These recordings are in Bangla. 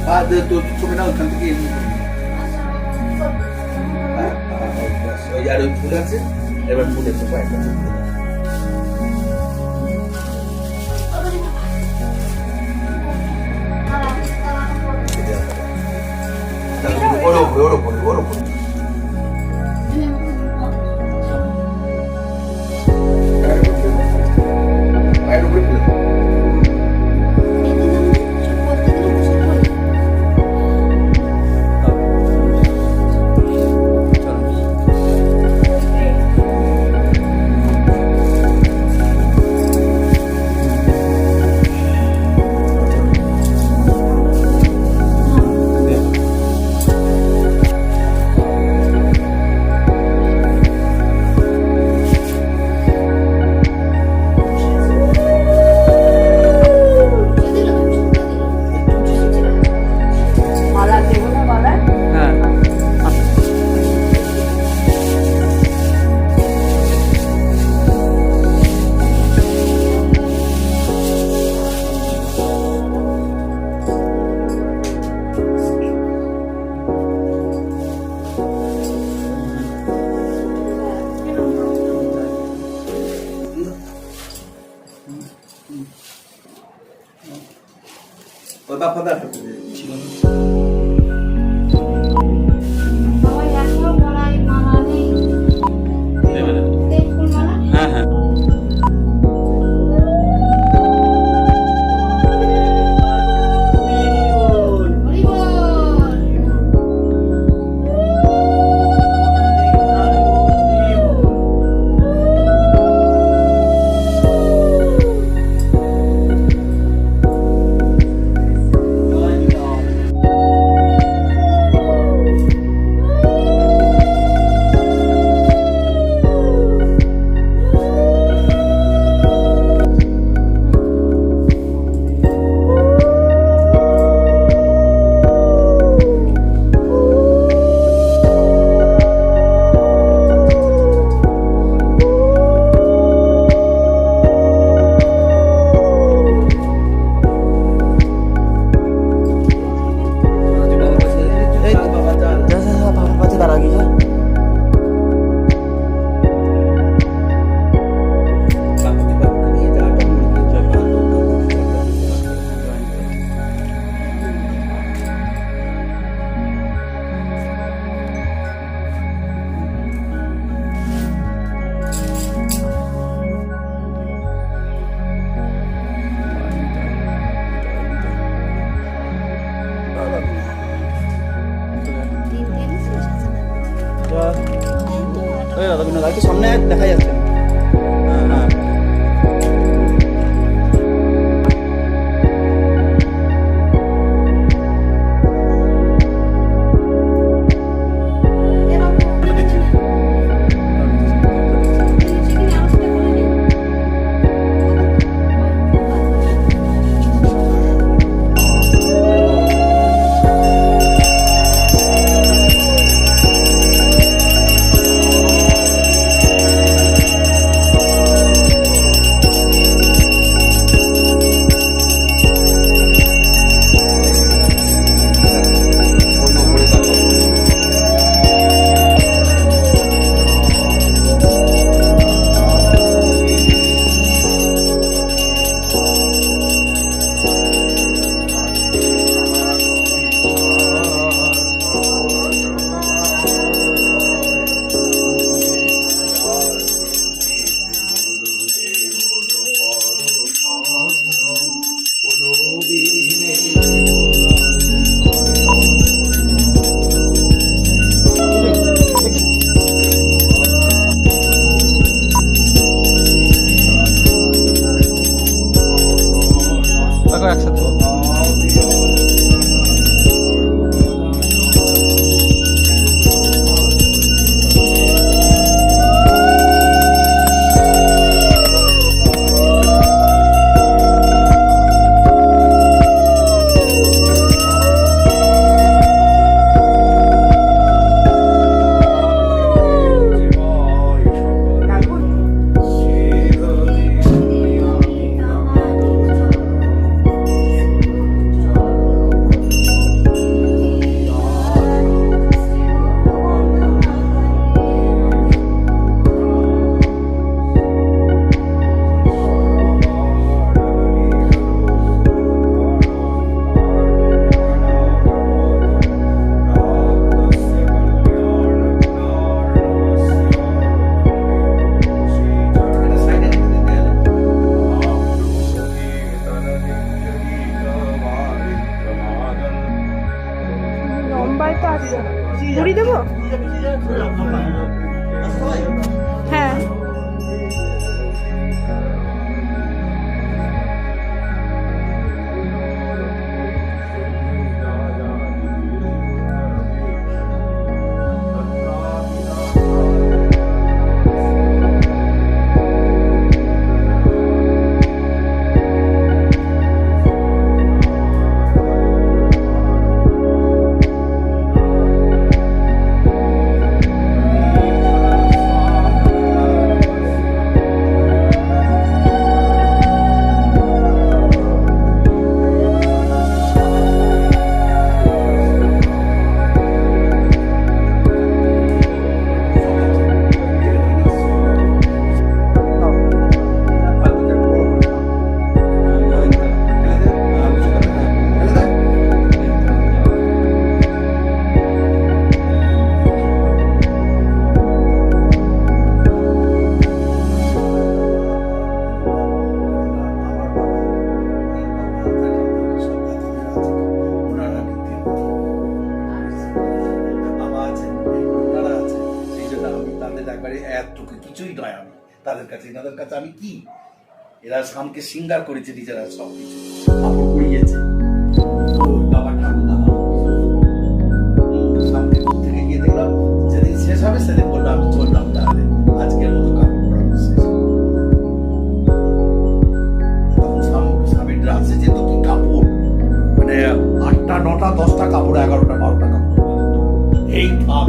তুমি না ওখান থেকে এমনি ওই আর ওই ফুল আছে, এবার ফুল আছে কয়েকটা ওর ওপরে ওর ওপরে ওর ওপরে ওটা ফাদা ছিল হ্যাঁ হ্যাঁ সামনে দেখা যাচ্ছে হ্যাঁ হ্যাঁ মুম্বাই তো আছে। মুড়ি দেবো? হ্যাঁ। কিছুই নয় আমি তাদের কাছে, এনাদের কাছে আমি কি? এরা শামকে সিঙ্গার করেছে নিজেরা, সব কিছু কাপড় পরিয়েছে। বাবা ঠাকুরদা সামনে থেকে গিয়ে দেখলাম যেদিন শেষ হবে সেদিন বললো আমি চললাম, তাহলে আজকের মতো কাপড় পরানো শেষ। তখন স্বামীর রাজ্যে যেত কি কাপড়, মানে 8টা 9টা 10টা কাপড়, 11টা 12টা কাপড়, এই থাক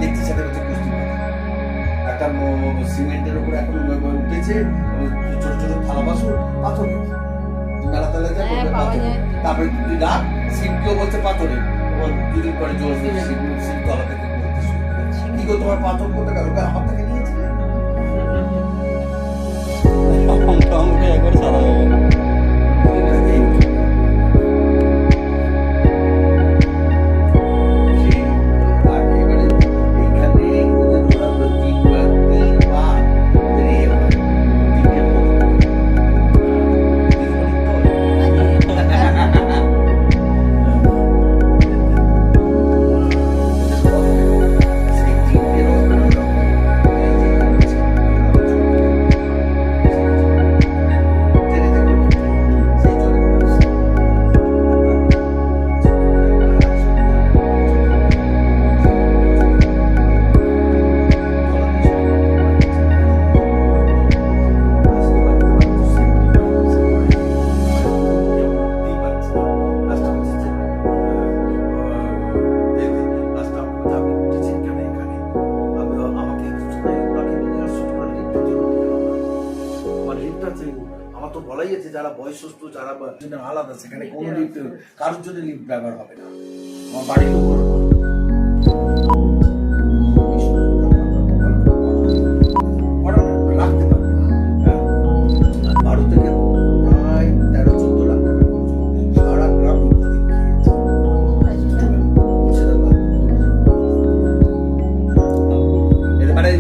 দেখছি সেটা হচ্ছে কুস্তি পাতা। একটা সিমেন্টের উপর এখন উঠেছে ছোট ছোট থালা বাসন, পাথর মেলা তেলা যায়, তারপরে তুই রাখ শিবকেও বলছে পাথরে, দুদিন পরে জোর শিব তলা থেকে বলতে শুরু করেছে কি গো তোমার পাথর করতে গেল আমার থেকে নিয়েছিলে একবার সাদা হয়ে গেল। আমার তো বলাই আছে যারা বয়সস্থ, যারা আলাদা, সেখানে কোনো লিফট কারোর জন্য লিফট ব্যবহার হবে না। আমার বাড়ির লোক রাখতে পারবে না। 12 থেকে প্রায় 13-14 লাখ টাকা সারা গ্রাম মানে